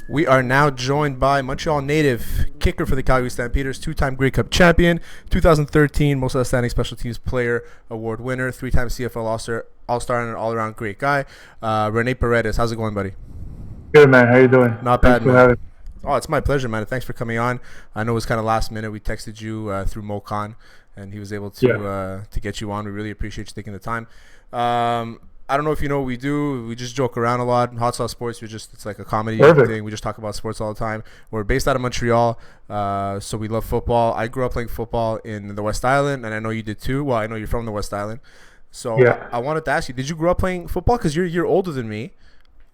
We are now joined by Montreal native kicker for the Calgary Stampeders, two-time Grey Cup champion, 2013 Most Outstanding Special Teams Player Award winner, three-time CFL All-Star and an all-around great guy, Rene Paredes. How's it going, buddy? Good, man. How you doing? Not Thanks bad, for man. having. Oh, it's my pleasure, man. Thanks for coming on. I know it was kind of last minute. We texted you through MoCon, and he was able to get you on. We really appreciate you taking the time. I don't know if you know what we do. We just joke around a lot. Hot Sauce Sports, it's like a comedy thing. We just talk about sports all the time. We're based out of Montreal, so we love football. I grew up playing football in the West Island, and I know you did too. Well, I know you're from the West Island. So I wanted to ask you, did you grow up playing football? Because you're a year older than me,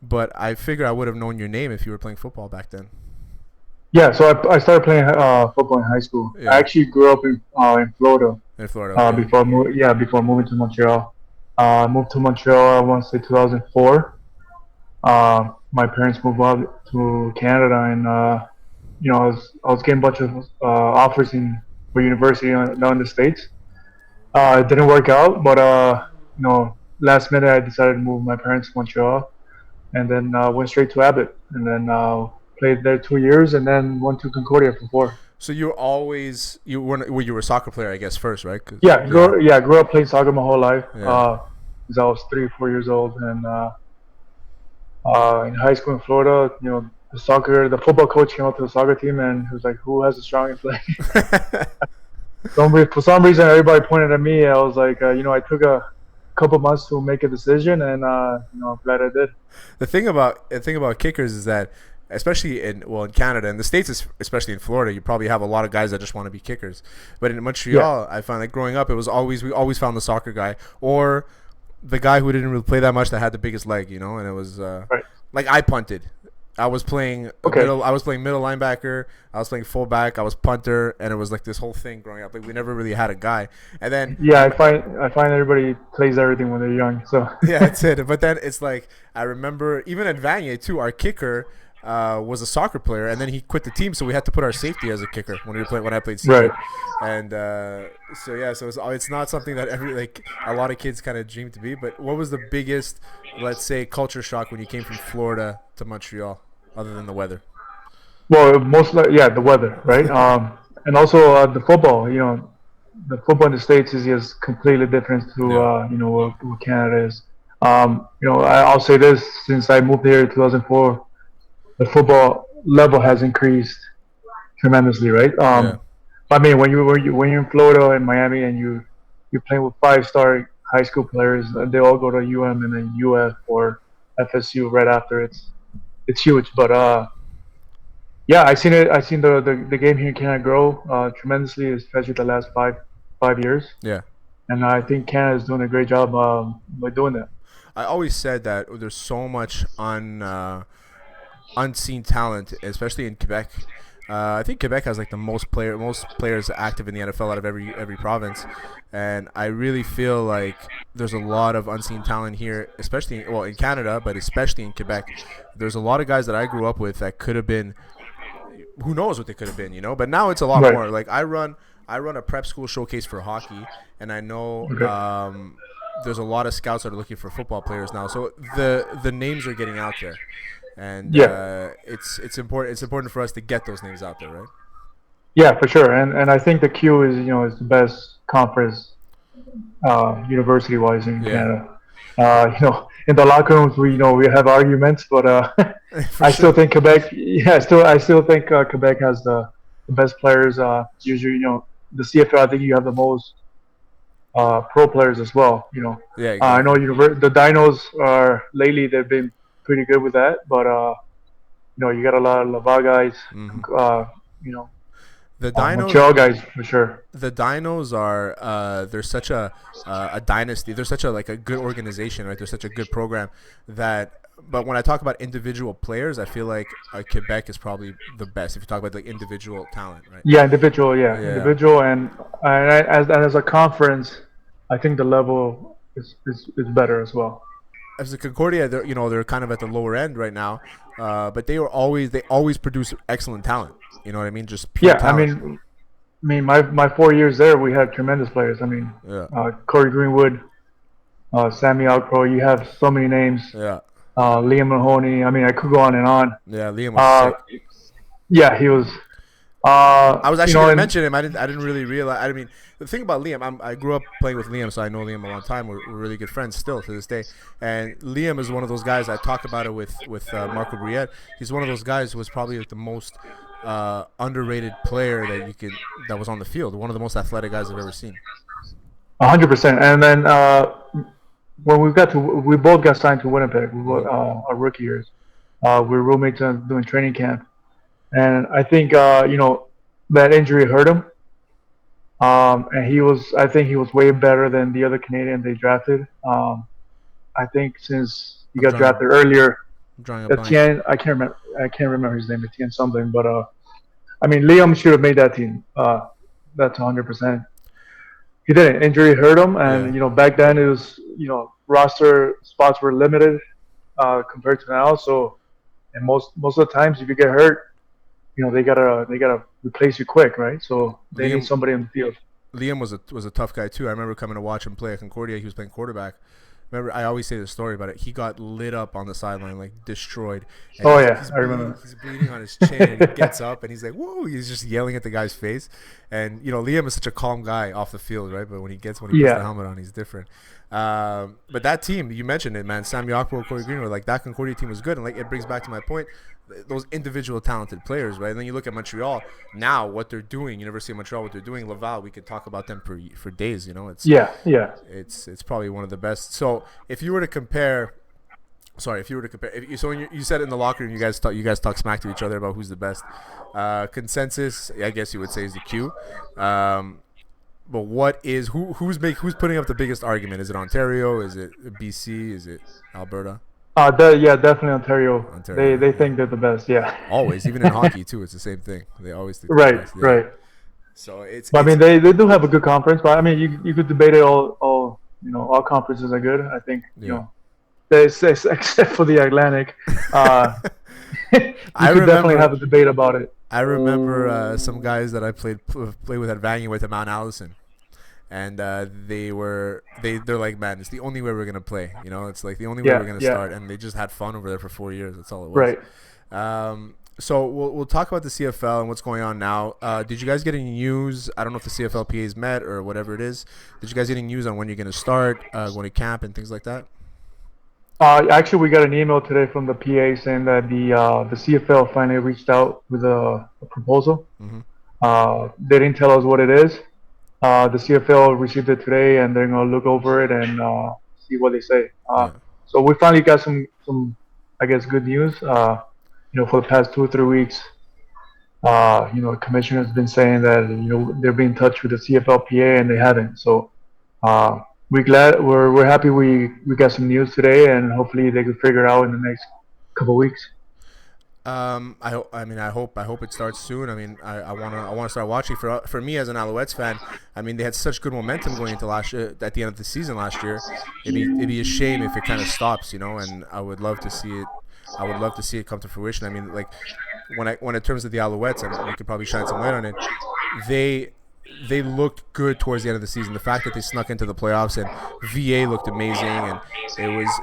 but I figure I would have known your name if you were playing football back then. Yeah, so I started playing football in high school. Yeah. I actually grew up in Florida. In Florida, okay. Before moving to Montreal. Moved to Montreal, I want to say 2004. My parents moved up to Canada, and I was getting a bunch of offers for university down in the States. It didn't work out, but last minute I decided to move my parents to Montreal, and then went straight to Abbott, and then played there 2 years, and then went to Concordia for 4. So you were a soccer player, I guess, first, right? Grew up playing soccer my whole life. Yeah. Since I was 3 or 4 years old, and in high school in Florida, the football coach came up to the soccer team, and he was like, "Who has the strongest leg?" For some reason, everybody pointed at me. I was like, I took a couple months to make a decision, and I'm glad I did. The thing about kickers is that, especially in Canada and the States, especially in Florida, you probably have a lot of guys that just want to be kickers. But in Montreal, I found, like, growing up, we always found the soccer guy or the guy who didn't really play that much that had the biggest leg, and it was like I punted. I was playing middle linebacker. I was playing fullback. I was punter, and it was like this whole thing growing up. Like, we never really had a guy. And then I find everybody plays everything when they're young. So yeah, that's it. But then it's like, I remember even at Vanier too, our kicker was a soccer player, and then he quit the team, so we had to put our safety as a kicker when I played soccer. Right. And so it's not something that a lot of kids kind of dream to be. But what was the biggest, let's say, culture shock when you came from Florida to Montreal, other than the weather? Well, the weather, right? And also the football. The football in the States is just completely different to what Canada is. I'll say this: since I moved here in 2004, the football level has increased tremendously, right? I mean, when you're in Florida and Miami, and you're playing with 5-star high school players, they all go to UM and then UF or FSU right after. It's huge, but I seen the game here in Canada grow tremendously, especially the last five years. Yeah, and I think Canada is doing a great job by doing that. I always said that there's so much unseen talent, especially in Quebec. I think Quebec has like the most players active in the NFL out of every province, and I really feel like there's a lot of unseen talent here, especially in Canada, but especially in Quebec. There's a lot of guys that I grew up with that could have been, who knows what they could have been, but now it's a lot more. Like, I run a prep school showcase for hockey, and I know there's a lot of scouts that are looking for football players now, so the names are getting out there. And it's important. It's important for us to get those names out there, right? Yeah, for sure. And I think the Q is is the best conference, university wise in Canada. In the locker rooms we have arguments, but I still think Quebec. Yeah, I still think Quebec has the best players. Usually, the CFL. I think you have the most pro players as well. Yeah. Exactly. I know the Dinos are lately they've been pretty good with that, but you got a lot of Laval guys. The Dinos, Montreal guys for sure. The Dinos are they're such a dynasty. They're such a good organization, right? They're such a good program that. But when I talk about individual players, I feel like Quebec is probably the best if you talk about individual talent, right? Yeah, individual, individual, and as a conference, I think the level is better as well. As the Concordia, they're kind of at the lower end right now, but they always produce excellent talent. You know what I mean? Just pure talent. I mean, my 4 years there, we had tremendous players. I mean, Corey Greenwood, Sammy Alcroy. You have so many names. Yeah. Liam Mahoney. I mean, I could go on and on. Yeah, Liam was Uh, sick. yeah, he was. I was actually gonna And mention him. I didn't really realize. I mean, the thing about Liam, I grew up playing with Liam, so I know Liam a long time. We're really good friends still to this day. And Liam is one of those guys. I talk about it with Marco Briette. He's one of those guys who was probably like the most underrated player that was on the field. One of the most athletic guys I've ever seen. 100%. And then when we both got signed to Winnipeg. We Mm-hmm. were our rookie years. We were roommates doing training camp, and I think that injury hurt him. And I think he was way better than the other Canadian they drafted. I think since he I'm got drawing a drafted earlier, I'm drawing a blank. Etienne, I can't remember his name, Etienne something, but I mean, Liam should have made that team. That's 100%. He didn't. Injury hurt him, Yeah. and back then it was roster spots were limited compared to now. So, and most of the times, if you get hurt, they gotta replace you quick, right? So they need Liam somebody in the field. Liam was a tough guy too. I remember coming to watch him play at Concordia. He was playing quarterback. Remember, I always say the story about it. He got lit up on the sideline, like destroyed, and Oh he's, yeah, he's I bleeding. remember. He's bleeding on his chin, and he gets up, and he's like, "Whoa!" He's just yelling at the guy's face, and Liam is such a calm guy off the field, right? But when he puts the Yeah, helmet on, he's different. But that team, you mentioned it, man. Sam Yockel, Corey Greenwood, like that Concordia team was good, and like it brings back to my point, those individual talented players, right? And then you look at Montreal now, what they're doing, University of Montreal, what they're doing. Laval, we could talk about them for days. It's yeah, yeah. it's probably one of the best. So if you were to compare, so when you said in the locker room, you guys talk smack to each other about who's the best. Consensus, I guess you would say, is the Q. But who's putting up the biggest argument? Is it Ontario? Is it BC? Is it Alberta? Yeah, definitely Ontario. They Ontario, they yeah. think they're the best. Yeah. Always, even in hockey too, it's the same thing. They always think they're the Right, best. Yeah. right. So it's But I it's mean, they do have a good conference. But I mean, you could debate it all. All conferences are good. I think yeah. except for the Atlantic. Uh, you I could definitely remember have a debate about it. I remember some guys that I played with at Vanier with Mount Allison, and they're like, man, it's the only way we're gonna play. It's like the only way we're Yeah, gonna yeah. start, and they just had fun over there for 4 years. That's all it was. Right. So we'll talk about the CFL and what's going on now. Did you guys get any news? I don't know if the CFLPA is met or whatever it is. Did you guys get any news on when you're gonna start going to camp and things like that? Actually, we got an email today from the PA saying that the CFL finally reached out with a proposal. Mm-hmm. They didn't tell us what it is. The CFL received it today, and they're gonna look over it and see what they say. Yeah. So we finally got some I guess good news. For the past 2 or 3 weeks, the commissioner has been saying that they're being in touch with the CFLPA and they haven't. So we're happy we got some news today, and hopefully they can figure it out in the next couple weeks. I hope it starts soon. I mean, I wanna start watching. For me as an Alouettes fan, I mean, they had such good momentum going into last year. At the end of the season last year, it'd be a shame if it kind of stops, and I would love to see it. I would love to see it come to fruition. I mean, like when in terms of the Alouettes, and we could probably shine some light on it. They looked good towards the end of the season. The fact that they snuck into the playoffs and VA looked amazing, and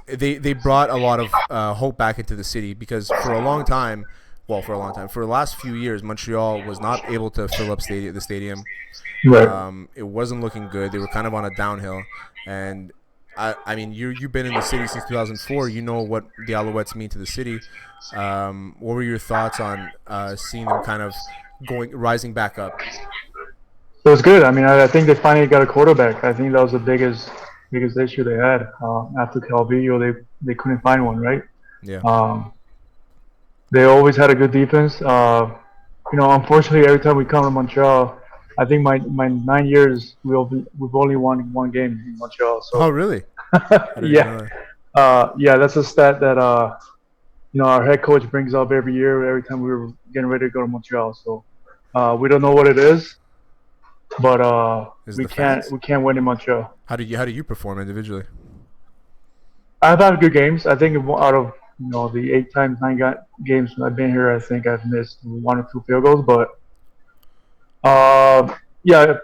they brought a lot of hope back into the city, because for the last few years, Montreal was not able to fill up the stadium. Right. It wasn't looking good. They were kind of on a downhill, and I mean, you've been in the city since 2004. You know what the Alouettes mean to the city. What were your thoughts on seeing them kind of rising back up? It was good. I mean, I think they finally got a quarterback. I think that was the biggest issue they had after Calvillo. They couldn't find one, right? Yeah. They always had a good defense. Unfortunately, every time we come to Montreal, I think my 9 years we've only won one game in Montreal. Oh, So really? I didn't even know yeah, that. yeah, that's a stat that our head coach brings up every year, every time we were getting ready to go to Montreal. So we don't know what it is, but Is it we the can't fans? we can't win in Montreal. How do you perform individually? I've had good games. I think out of the 8 times 9 games I've been here, I think I've missed 1 or 2 field goals. But yeah,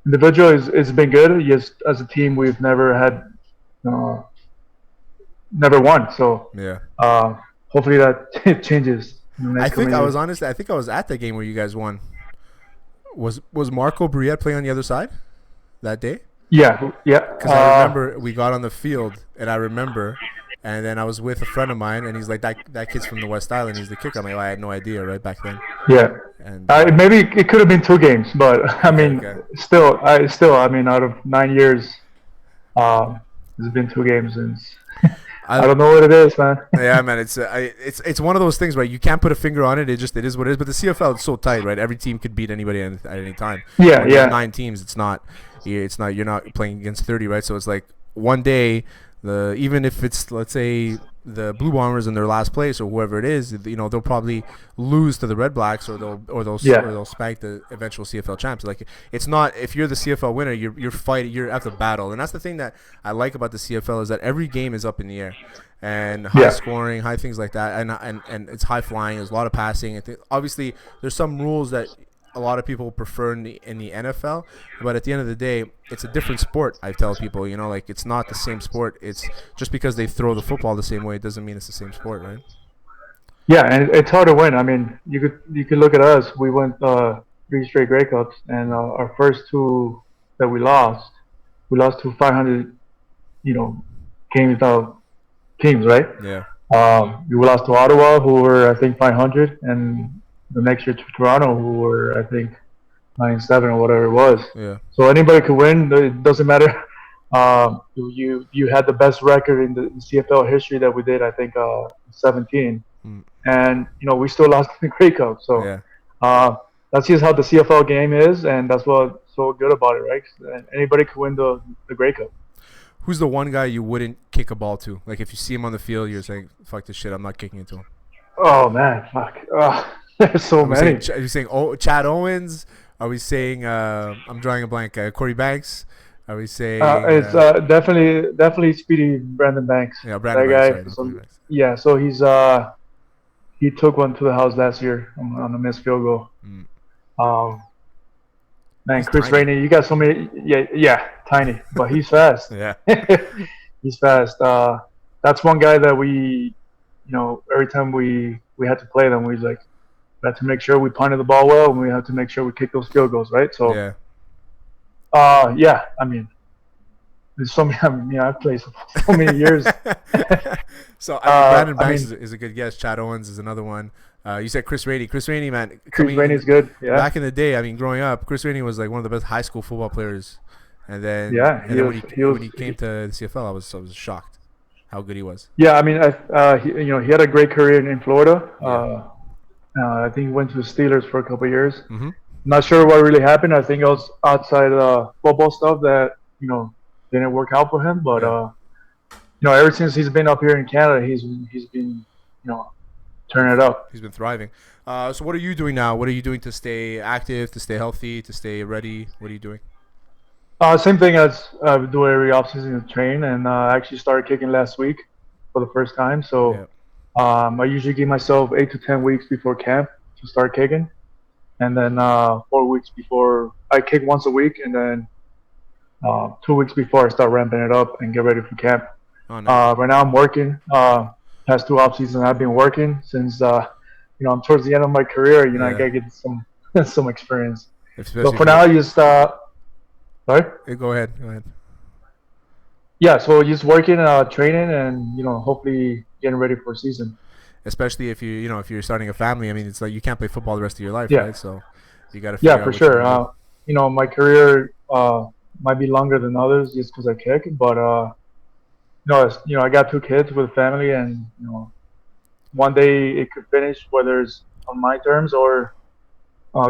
individual is it's been good. Yes, as a team, we've uh, never won. So Yeah. uh, hopefully that changes in the I next think coming I was years. honestly. I think I was at the game where you guys won. Was Marco Briette playing on the other side that day? Yeah, yeah. Because I remember we got on the field, and I remember, and then I was with a friend of mine, and he's like, that kid's from the West Island. He's the kicker. I'm like, oh, I had no idea right back then. Yeah. And Maybe it could have been 2 games, but I okay, mean, okay. I mean, out of 9 years, there's been 2 games, and I I don't know what it is, man. Yeah, man. It's one of those things, right? You can't put a finger on it. It is what it is. But the CFL is so tight, right? Every team could beat anybody at any time. Yeah, When you have yeah, 9 teams, it's not. You're not playing against 30, right? So it's like one day, even if it's, let's say, the Blue Bombers in their last place or whoever it is, they'll probably lose to the Red Blacks, or yeah, they'll spank the eventual CFL champs. Like, it's not, if you're the CFL winner, you're fighting, you're at the battle, and that's the thing that I like about the CFL, is that every game is up in the air, and high yeah, scoring, high things like that, and it's high flying. There's a lot of passing. Obviously, there's some rules that a lot of people prefer in the NFL, but at the end of the day, it's a different sport. I tell people, like, it's not the same sport. It's just because they throw the football the same way, it doesn't mean it's the same sport, right? yeah. And it's hard to win. I mean, you could look at us. We went 3 straight Grey Cups, and our first two that we lost to 500, you know, games now teams, right? Yeah, We lost to Ottawa, who were I think 500, and the next year to Toronto, who were I think 9-7 or whatever it was. yeah, So anybody could win. It doesn't matter. You had the best record in the CFL history that we did. I think 17, mm, and we still lost the Grey Cup. So yeah. uh, that's just how the CFL game is, and that's what's so good about it, right? Anybody could win the Grey Cup. Who's the one guy you wouldn't kick a ball to? Like, if you see him on the field, you're saying, "Fuck this shit, I'm not kicking it to him." Oh man, fuck. There's so many. Are we saying Chad Owens? Are we saying I'm drawing a blank? Corey Banks? Are we saying It's definitely Speedy Brandon Banks. Brandon That Banks? guy. Sorry, not Corey So Banks. yeah, so he took one to the house last year on a missed field goal. Mm. Um, Man, He's Chris tiny. Rene, you got so many. Yeah, yeah, tiny, but he's fast. Yeah, He's fast. That's one guy that every time we had to play them, we had to make sure we punted the ball well, and we had to make sure we kick those field goals, right? So, yeah. yeah, I mean, there's so many. I mean, I've played so many years. So Brandon I Banks mean, is a good guess. Chad Owens is another one. You said Chris Rainey. Chris Rainey, man. Chris Rene is good. Yeah, Back in the day, I mean, growing up, Chris Rainey was like one of the best high school football players. And then, yeah. when he came to the CFL, I was shocked how good he was. Yeah, I mean, he had a great career in Florida. Yeah. I think he went to the Steelers for a couple of years. Mm-hmm. Not sure what really happened. I think it was outside football stuff that didn't work out for him. But Yeah. ever since he's been up here in Canada, he's been turning it up. He's been thriving. So what are you doing now? What are you doing to stay active, to stay healthy, to stay ready? What are you doing? Same thing as I do every offseason to train, and I actually started kicking last week for the first time. Yeah. So I usually give myself 8 to 10 weeks before camp to start kicking, and then 4 weeks before I kick once a week, and then 2 weeks before I start ramping it up and get ready for camp. Oh, nice. Right now I'm working. Past 2 off seasons I've been working since I'm towards the end of my career. I Yeah. gotta get some some experience. Especially So for now, I just sorry. Go ahead. Go ahead. Yeah, so just working, training, and hopefully getting ready for season. Especially if if you're starting a family. I mean, it's like you can't play football the rest of your life, Yeah, right? So you got to figure yeah, out for what you're sure. gonna My career might be longer than others just because I kick, but I got 2 kids with a family, and one day it could finish, whether it's on my terms or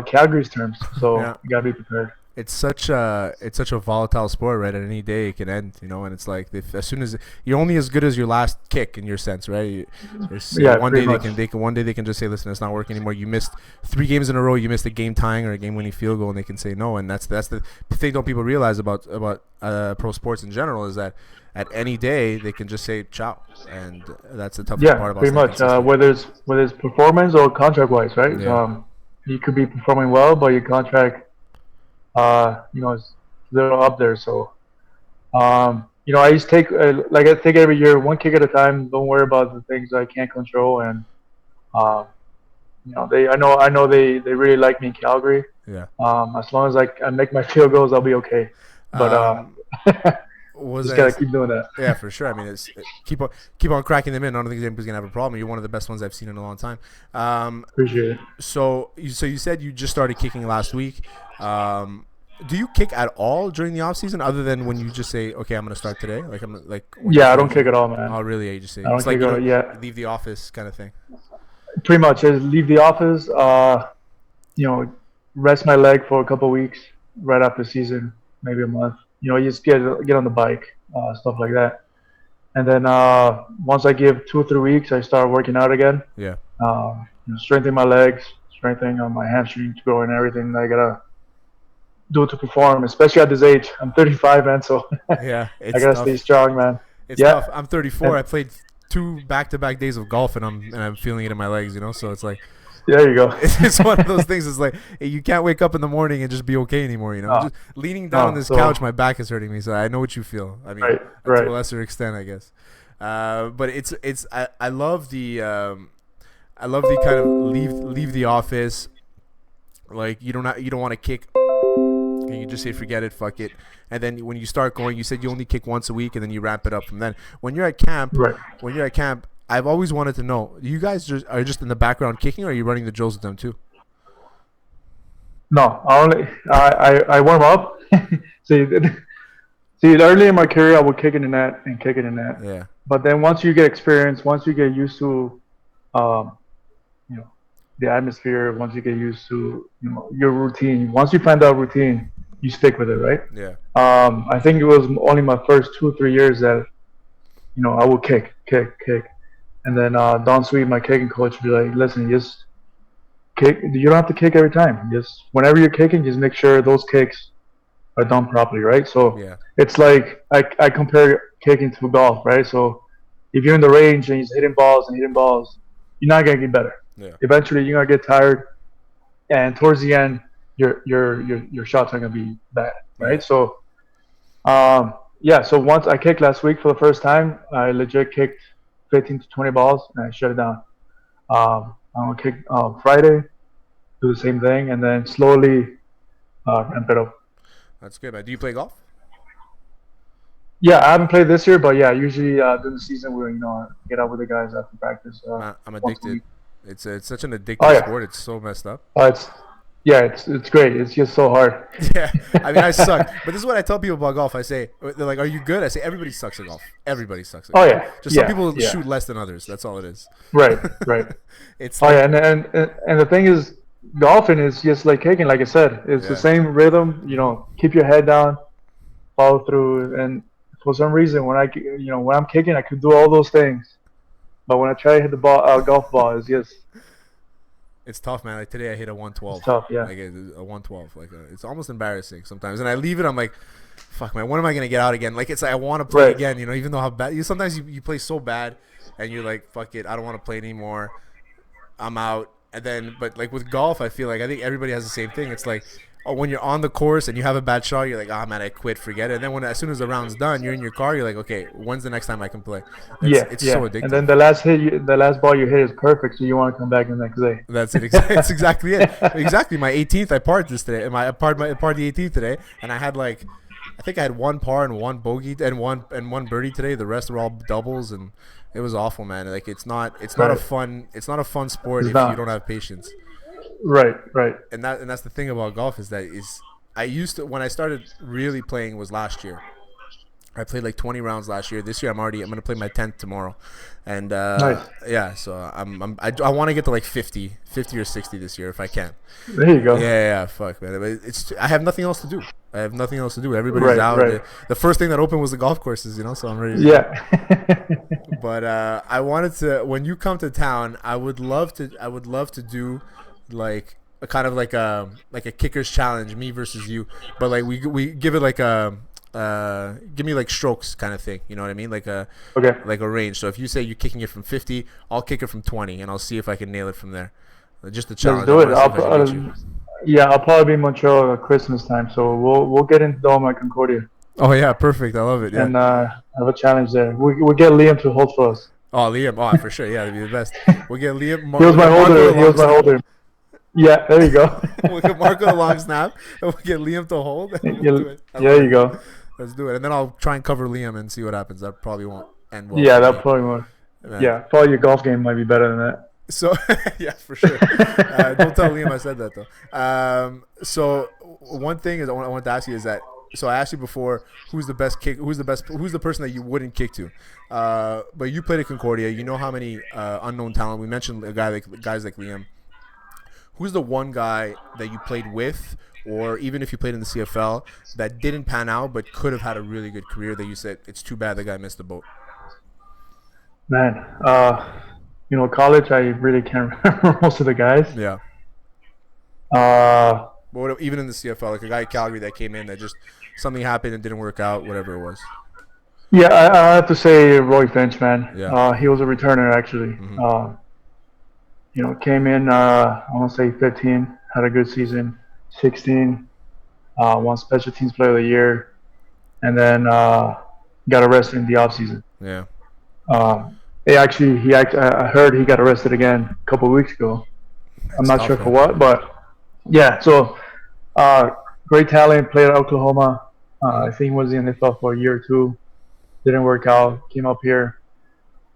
Calgary's terms. do. So Yeah. you gotta be prepared. It's such a volatile sport, right? At any day it can end, and it's like as soon as you're only as good as your last kick in your sense, right? Yeah, One day pretty much. they can just say, listen, it's not working anymore. You missed 3 games in a row. You missed a game tying or a game winning field goal, and they can say no. And that's the thing don't people realize about pro sports in general is that at any day they can just say ciao, and that's the toughest Yeah, part about pretty staying much. consistent. Whether it's performance or contract wise, right? Yeah. You could be performing well, but your contract, little up there. So I just take like I take every year one kick at a time. Don't worry about the things I can't control, and um, I know they really like me in Calgary. Yeah. As long as I make my field goals, I'll be okay. But Um, was just I? gotta keep doing that. Yeah, for sure. I mean, keep on cracking them in. I don't think anybody's gonna have a problem. You're one of the best ones I've seen in a long time. Appreciate it. So you said you just started kicking last week. Do you kick at all during the off season, other than when you just say, "Okay, I'm gonna start today"? Like I'm like when you Yeah, I don't finish kick it? at all, man. Oh, really? Yeah, you just say I don't it's like kick you at all. don't Yeah, leave the office kind of thing. pretty much. I just leave the office. Rest my leg for a couple of weeks right after season, maybe a month. You just get on the bike, stuff like that. And then once I give 2 or 3 weeks, I start working out again. Yeah. Strengthening my legs, strengthening on my hamstrings, growing everything that I gotta do to perform, especially at this age. I'm 35, man, so Yeah, I it's gotta stay tough. strong, man. It's Yeah, tough. I'm 34. and I played 2 back-to-back days of golf, and I'm feeling it in my legs. So it's like there you go. it's one of those things. It's like hey, you can't wake up in the morning and just be okay anymore. No, Just leaning down on no. this So couch, my back is hurting me. So I know what you feel. I mean, right, to a right. lesser extent, I guess. But I love the kind of leave the office. Like you don't want to kick. You just say forget it, fuck it. And then when you start going, you said you only kick once a week, and then you ramp it up from then. When you're at camp, Right. I've always wanted to know: you guys are just in the background kicking, or are you running the drills with them too? No, I warm up. see, see, early in my career, I would kick in the net and kick in the net. Yeah, But then once you get experience, once you get used to, um, you know, the atmosphere, once you get used to, your routine, once you find that routine, you stick with it, right? yeah, I think it was only my first 2 or 3 years that, I would kick. And then Don Sweet, my kicking coach, would be like, listen, just kick. You don't have to kick every time. Just whenever you're kicking, just make sure those kicks are done properly, right? So yeah, it's like I compare kicking to golf, right? So if you're in the range and you're hitting balls, you're not gonna get better. yeah. Eventually, you're gonna get tired, and towards the end, your shots are gonna be bad, Yeah. right? So yeah. So once I kicked last week for the first time, I legit kicked 15 to 20 balls and I shut it down. I'm gonna kick Friday, do the same thing, and then slowly ramp it up. That's good, man. Do you play golf? Yeah, I haven't played this year, but yeah, usually during the season we get out with the guys after practice I'm once a addicted. week. It's such an Oh addictive yeah, sport. It's so messed up. it's it's great. It's just so hard. Yeah, I mean, I suck. But this is what I tell people about golf. I say, they're like, "Are you good?" I say, "Everybody sucks at golf. Everybody sucks at Oh golf. yeah, Just some yeah, people yeah. shoot less than others. That's all it is." Right, right. It's Oh like, yeah, and the thing is, golfing is just like kicking. Like I said, it's the yeah, same rhythm. Keep your head down, follow through, and for some reason, when I'm kicking, I could do all those things, but when I try to hit the ball, golf ball, it's tough, man. Like today, I hit a it's 112. tough. Yeah, Like a 112. It's almost embarrassing sometimes. And I leave it. I'm like, fuck, man. When am I gonna get out again? Like it's like I want to play right. again. Even though how bad. Sometimes you play so bad, and you're like, fuck it. I don't want to play anymore. I'm out. And then, but like with golf, I think everybody has the same thing. It's like, oh, when you're on the course and you have a bad shot, you're like, oh man, I quit, forget it. And then as soon as the round's done, you're in your car, you're like, okay, when's the next time I can play? It's Yeah. so And addictive. then the last ball you hit is perfect, so you want to come back the next day. That's it. That's exactly it. Exactly. My 18th, I parred this today. I parred the 18th today, and I had I think I had one par and one bogey and one birdie today. The rest were all doubles, and it was awful, man. Like it's not a Right. fun sport It's if you not. don't have patience. Right. Right. And that's the thing about golf I used to, when I started really playing was last year. I played like 20 rounds last year. This year I'm gonna play my 10th tomorrow, and Nice. yeah. So I want to get to like 50 or 60 this year if I can. There you go. Yeah. Fuck, man. But I have nothing else to do. Everybody's Right. out. Right. The first thing that opened was the golf courses, so I'm ready. Yeah. But I wanted to, when you come to town, I would love to do like a kind of like a kicker's challenge, me versus you. But like we give it like a give me like strokes kind of thing. You know what I mean? Like a Okay. range. So if you say you're kicking it from 50, I'll kick it from 20, and I'll see if I can nail it from there. Just a Let's challenge. do I it. want to see if I can beat you. Yeah, I'll probably be in Montreal at Christmas time, so we'll get into Dome at Concordia Oh yeah, perfect. I love it. Yeah. and have a challenge there. We get Liam to hold for us. Oh, Liam. Oh, for sure. Yeah, that'd be the best. We'll get Liam. He was We'll my get Marco the holder. He long was my snap. holder. Yeah, there you go. We'll get Marco the long snap, and we'll get Liam to hold, and we'll do Yeah, it. I love there you it. go. Let's do it, and then I'll try and cover Liam and see what happens. That probably won't end well Yeah, for that me, probably more. man. Yeah, probably your golf game might be better than So yeah, for sure. Don't tell that. Liam I said that though. So one thing is I want to ask you is that, so I asked you before who's the best kick, who's the person that you wouldn't kick to, but you played at Concordia. You know how many unknown talent. We mentioned guys like Liam. Who's the one guy that you played with, or even if you played in the CFL, that didn't pan out but could have had a really good career that you said it's too bad the guy missed the boat? Man, college, I really can't remember most of the guys. Yeah. Uh, But even in the CFL, like a guy at Calgary that came in that just something happened and didn't work out, whatever it was. yeah, I have to say Roy Finch, man. Yeah. He was a returner actually. Mm-hmm. Came in, I want to say 15, had a good season. 16, won Special Teams Player of the Year, and then got arrested in the off season. Yeah. I heard he got arrested again a couple of weeks ago. I'm not tough, sure man. for what, but yeah. So, great talent. Played at Oklahoma. I think he was in the NFL for a year or two. Didn't work out. Came up here.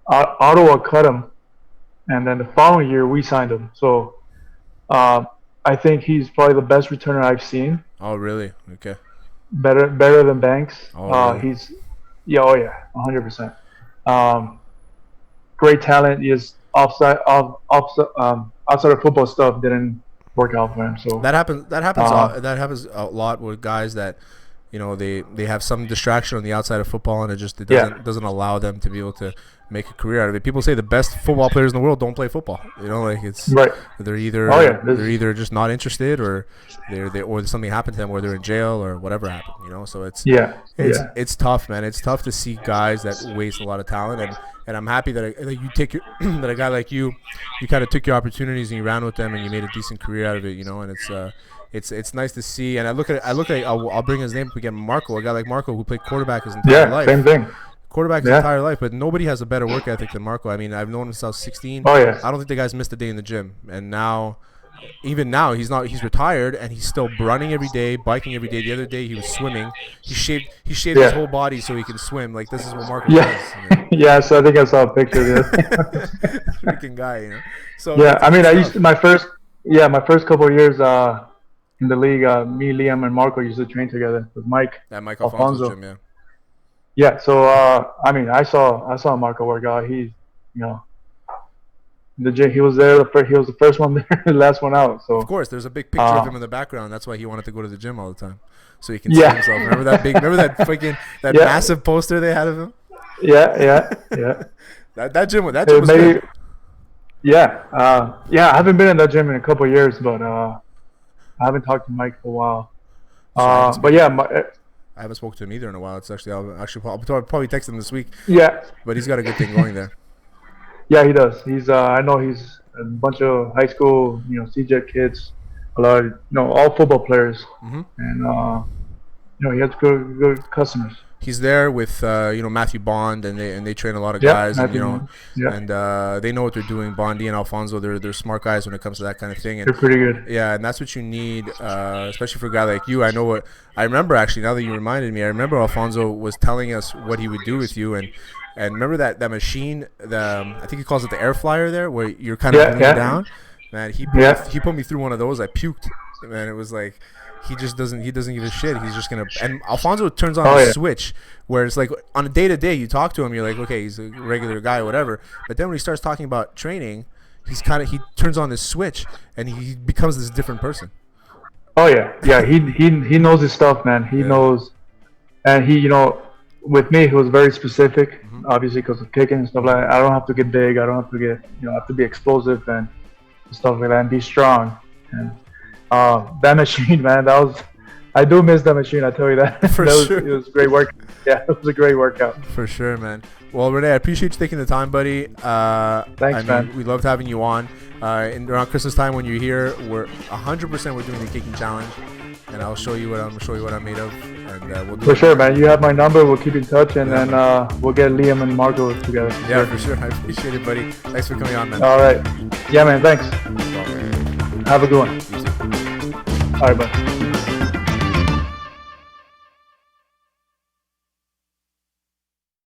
Ottawa cut him, and then the following year we signed him. So, I think he's probably the best returner I've seen. Oh, really? Okay. Better than Banks. Oh, really? He's 100%. Great talent. He is outside of football stuff didn't work out for him. So That happens. That happens a lot with guys that, they have some distraction on the outside of football, and it doesn't allow them to be able to make a career out of it. People say the best football players in the world don't play football. Like it's right. they're either they're either just not interested, or or something happened to them where they're in jail or whatever happened. So it's tough, man. It's tough to see guys that waste a lot of talent, and I'm happy that you take that a guy like you kind of took your opportunities and you ran with them and you made a decent career out of it. And it's nice to see. And I'll bring his name up again, Marco, a guy like Marco who played quarterback his entire life. Same thing. Quarterback his entire life, but nobody has a better work ethic than Marco. I mean, I've known him since I was 16. Oh yeah. I don't think the guy's missed a day in the gym, and even now he's retired and he's still running every day, biking every day. The other day he was swimming. He shaved his whole body so he can swim. Like, this is what Marco does. Yeah, so I think I saw a picture of this. Freaking guy, So yeah, I mean, I used to, my first couple of years in the league, me, Liam, and Marco used to train together with Mike. At Mike Alfonso's gym, yeah. Yeah, so I mean, I saw Marco work out. He's, the gym, he was there. He was the first one there, the last one out. So of course, there's a big picture of him in the background. That's why he wanted to go to the gym all the time, so he can see himself. Remember that freaking massive poster they had of him? Yeah. that gym was good. Yeah, I haven't been in that gym in a couple of years, but I haven't talked to Mike for a while. But yeah, I haven't spoken to him either in a while. It's I'll probably text him this week. Yeah, but he's got a good thing going there. Yeah, he does. He's I know he's a bunch of high school, CJ kids, a lot of, all football players, and he has good customers. He's there with Matthew Bond, and they train a lot of guys, and and they know what they're doing. Bondi and Alfonso, they're smart guys when it comes to that kind of thing. And they're pretty good. Yeah, and that's what you need, especially for a guy like you. I remember actually, now that you reminded me, I remember Alfonso was telling us what he would do with you, and remember that machine, I think he calls it the air flyer there, where you're kind of leaning down. Man, he put me through one of those. I puked. Man, it was like, he doesn't give a shit. He's just gonna. And Alfonso turns on a switch where it's like, on a day to day, you talk to him, you're like, okay, he's a regular guy or whatever. But then when he starts talking about training, he turns on this switch and he becomes this different person. Oh yeah. He knows his stuff, man. He knows, and with me, he was very specific. Obviously, because of kicking and stuff like that. I don't have to get big. I don't have to get, I have to be explosive and stuff like that, and be strong. And that machine, man, that I do miss the machine. I tell you that. Sure. It was a great work. Yeah, it was a great workout. For sure, man. Well, Rene, I appreciate you taking the time, buddy. Thanks, man. We loved having you on. Around Christmas time when you're here, we're 100% we're doing the kicking challenge, and I'll show you what I'm made of, and we'll do For it. sure, man. You have my number. We'll keep in touch, and then we'll get Liam and Marco together. Yeah, for sure. I appreciate it, buddy. Thanks for coming on, man. All right. Yeah, man. Thanks. Have a good one. You too. All right, bye.